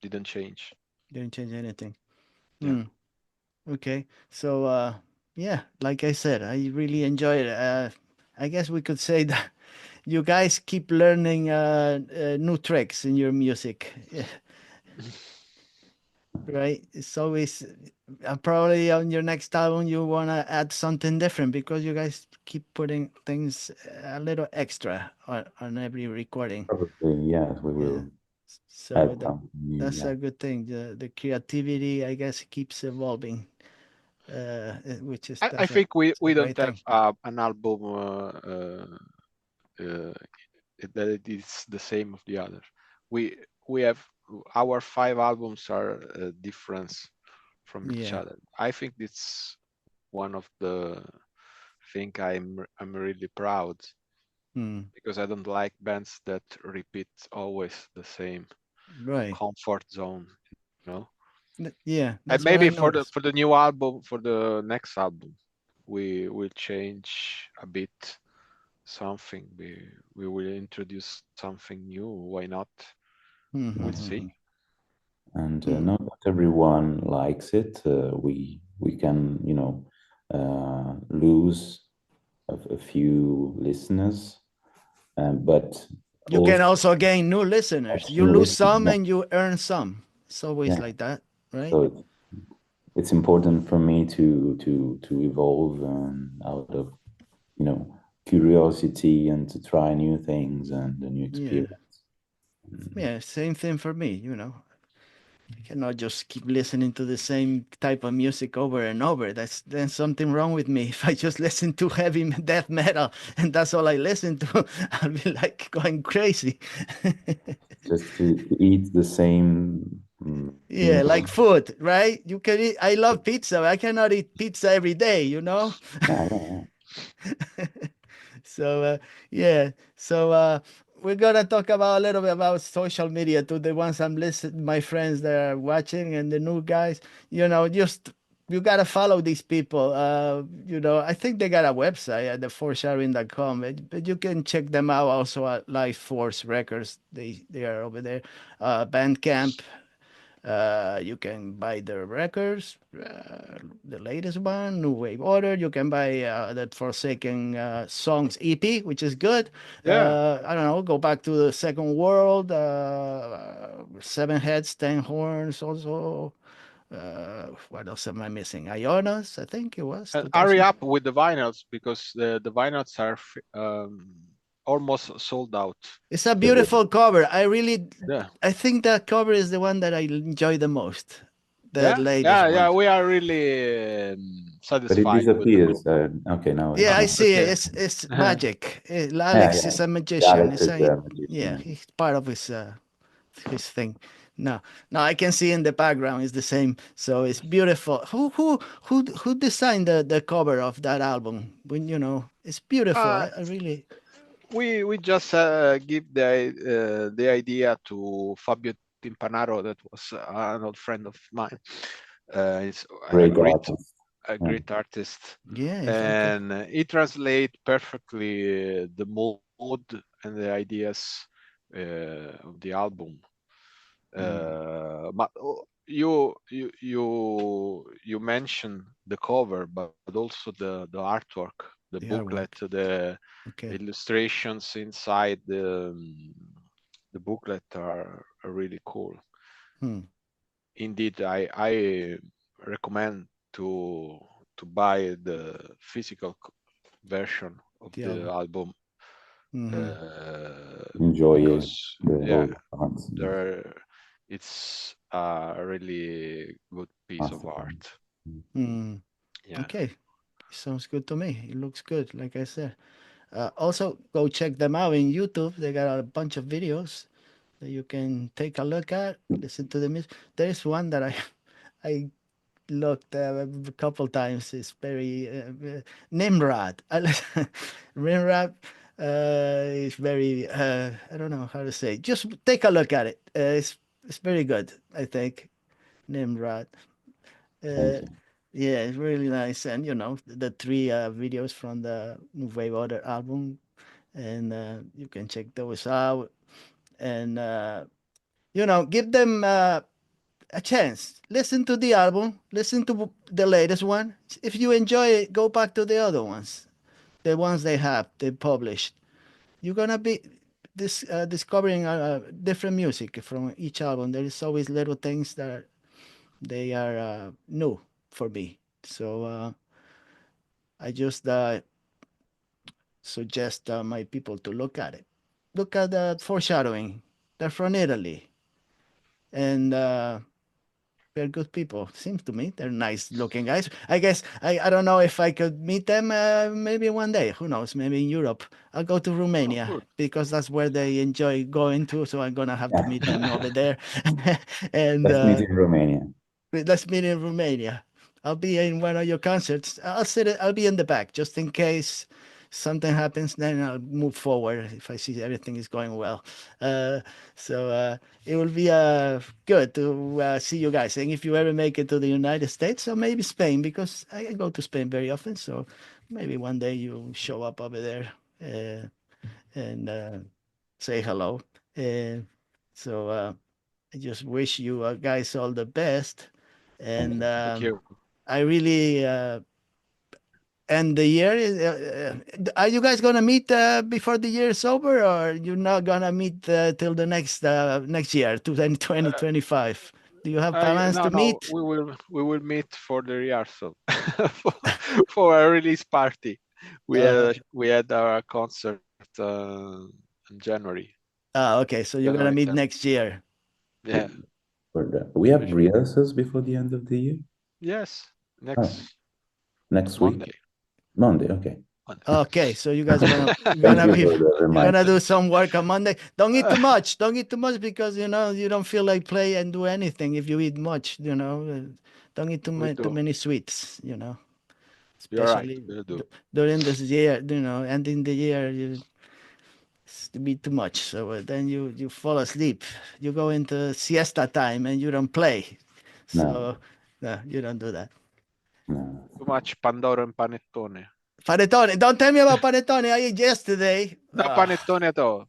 didn't change. Didn't change anything. Yeah. Hmm. Okay. So yeah, like I said, I really enjoyed it. I guess we could say that you guys keep learning new tricks in your music. Yeah, right? It's always probably on your next album you want to add something different because you guys keep putting things a little extra on every recording. Probably, yes, we Yeah. will So add something new. that's Yeah. a good thing. The creativity, I guess, keeps evolving, which is I think that's a we don't great have thing. an album uh, that it is the same of the other. We we have our 5 albums are different from each Yeah. other. I think it's one of the thing I'm really proud Hmm. because I don't like bands that repeat always the same Right. comfort zone, you know. Yeah, And that's what maybe I for the noticed. new album, for the next album, we will change a bit something. We will introduce something new. Why not? We'll see. Mm-hmm. And Hmm. not everyone likes it. We can, lose a few listeners, but You can also also gain new listeners. a You few lose listeners. some Yeah. and you earn some. It's always Yeah. like that, right? So it's important for me to evolve out of curiosity and to try new things and a new Yeah. experience. Yeah, same thing for me, I cannot just keep listening to the same type of music over and over. That's then something wrong with me. If I just listen to heavy death metal and that's all I listen to, I'll be like going crazy. Just to eat the same Yeah, things. like food, right? You can eat, I love pizza. I cannot eat pizza every day. Yeah, yeah, yeah. So yeah, so we're gonna talk about a little bit about social media to the ones I'm listening, my friends that are watching and the new guys. Just you gotta follow these people. I think they got a website at the foreshadowing.com, but you can check them out also at Life Force Records. They are over there. Bandcamp. You can buy the records, the latest one, New Wave Order. You can buy that Forsaken Songs EP, which is good. Yeah. I don't know, go back to the Second World, Seven Heads, Ten Horns, also. What else am I missing? Ionos, I think it was And hurry 2000. up with the vinyls because the vinyls are almost sold out. It's a But beautiful cover. I really, Yeah, I think that cover is the one that I enjoy the most, the yeah, latest yeah, yeah. one. We are really it satisfied with the disappears. Okay, Yeah, I now. see it. Okay. It's magic. Yeah, Alex yeah. is a The magician. Alex It's is a the magician. yeah. Yeah. He's part of his thing. No, no, I can see in the background is the same. So it's beautiful. Who designed the cover of that album? When it's beautiful. Uh, I really we just give the idea to Fabio Timpanaro, that was an old friend of mine. He's Great artist. a Yeah. great artist, yeah. If I could, and he translate perfectly the mood and the ideas of the album. mm, But you mentioned the cover, but also the artwork, the the booklet, artwork. the Okay. illustrations inside the booklet are really cool. Hmm. Indeed, I recommend to buy the physical version of The the album. album Hmm. Enjoy because the yeah, whole arts. there it's a really good piece of Masterful. art. Hmm. Yeah. Okay. Sounds good to me. It looks good. Like I said. Also, go check them out in YouTube. They got a bunch of videos that you can take a look at, listen to the music. There is one that I I looked a couple times. It's very Nimrod. Nimrod is very I don't know how to say. Just take a look at it. It's very good. I think Nimrod. Uh, Thank you. yeah, it's really nice. And the three videos from the Nouvelle Order album, and you can check those out. And give them a chance. Listen to the album. Listen to the latest one. If you enjoy it, go back to the other ones, the ones they published. You're gonna be discovering different music from each album. There is always little things that they are new for me. So I just suggest my people to look at it. Look at the foreshadowing. They're from Italy, and they're good people. Seems to me they're nice looking guys. I guess I don't know if I could meet them maybe one day. Who knows? Maybe in Europe. I'll go to Oh, Romania good. because that's where they enjoy going to. So I'm gonna have to meet them Yeah. over there, and Let's meet in Romania. let's meet in Romania. I'll be in one of your concerts. I'll sit. I'll be in the back just in case something happens. Then I'll move forward if I see everything is going well. Uh, so it will be good to see you guys. And if you ever make it to the United States or maybe Spain, because I go to Spain very often. So maybe one day you show up over there and say hello. Uh, so I just wish you guys all the best. Thank And you. Thank you. I really end the year. Are you guys gonna meet before the year is over, or you're not gonna meet till the next year, 2025? Do you have plans No, to no, meet? we will meet for the rehearsal for, for a release party. Okay. We had our concert in Okay, so you're gonna January meet 10th. next year. Yeah, We have special. rehearsals before the end of the year. Yes, Oh, next next week, Monday. Monday. Okay. Monday. Okay, so you guys gonna Thank gonna you be for the you're gonna reminder. do some work on Monday. Don't eat too much. Don't eat too much because you don't feel like play and do anything if you eat much. Don't eat We too do. many sweets. You're right. Especially We do. during this year. Ending the year, it's to be too much. So then you fall asleep. You go into siesta time and you don't play. No, So no, you don't do that. no. Too much Pandoro and Panettone. Panettone. Don't tell me about panettone. I ate yesterday. No Panettone at all.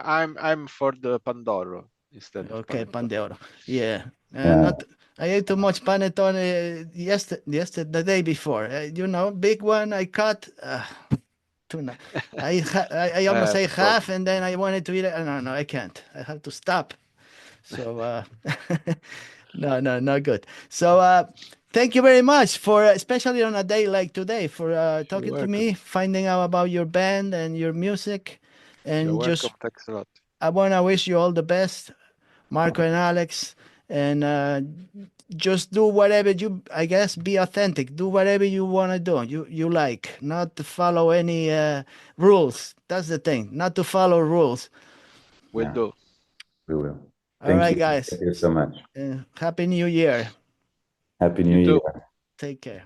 I'm for the Pandoro instead of Okay, pan Panettone. de oro. Yeah. Yeah, Not. I ate too much panettone yesterday, the day before. Big one I cut. Tuna. I almost ate Problem. half, and then I wanted to eat it. No, no, I can't. I have to stop. So No, no, not good. So, thank you very much for, especially on a day like today, for You're talking to welcome. me, finding out about your band and your music, You're and welcome. just Thanks a lot. I want to wish you all the best, Marco and Alex, and just do whatever you, I guess, be authentic. Do whatever you want to do. You like, not to follow any rules. That's the thing, not to follow rules. Will Yeah, do. we will. All Thank right, you. guys. Thank you so much. Happy New Year. Happy You New too. Year. Take care.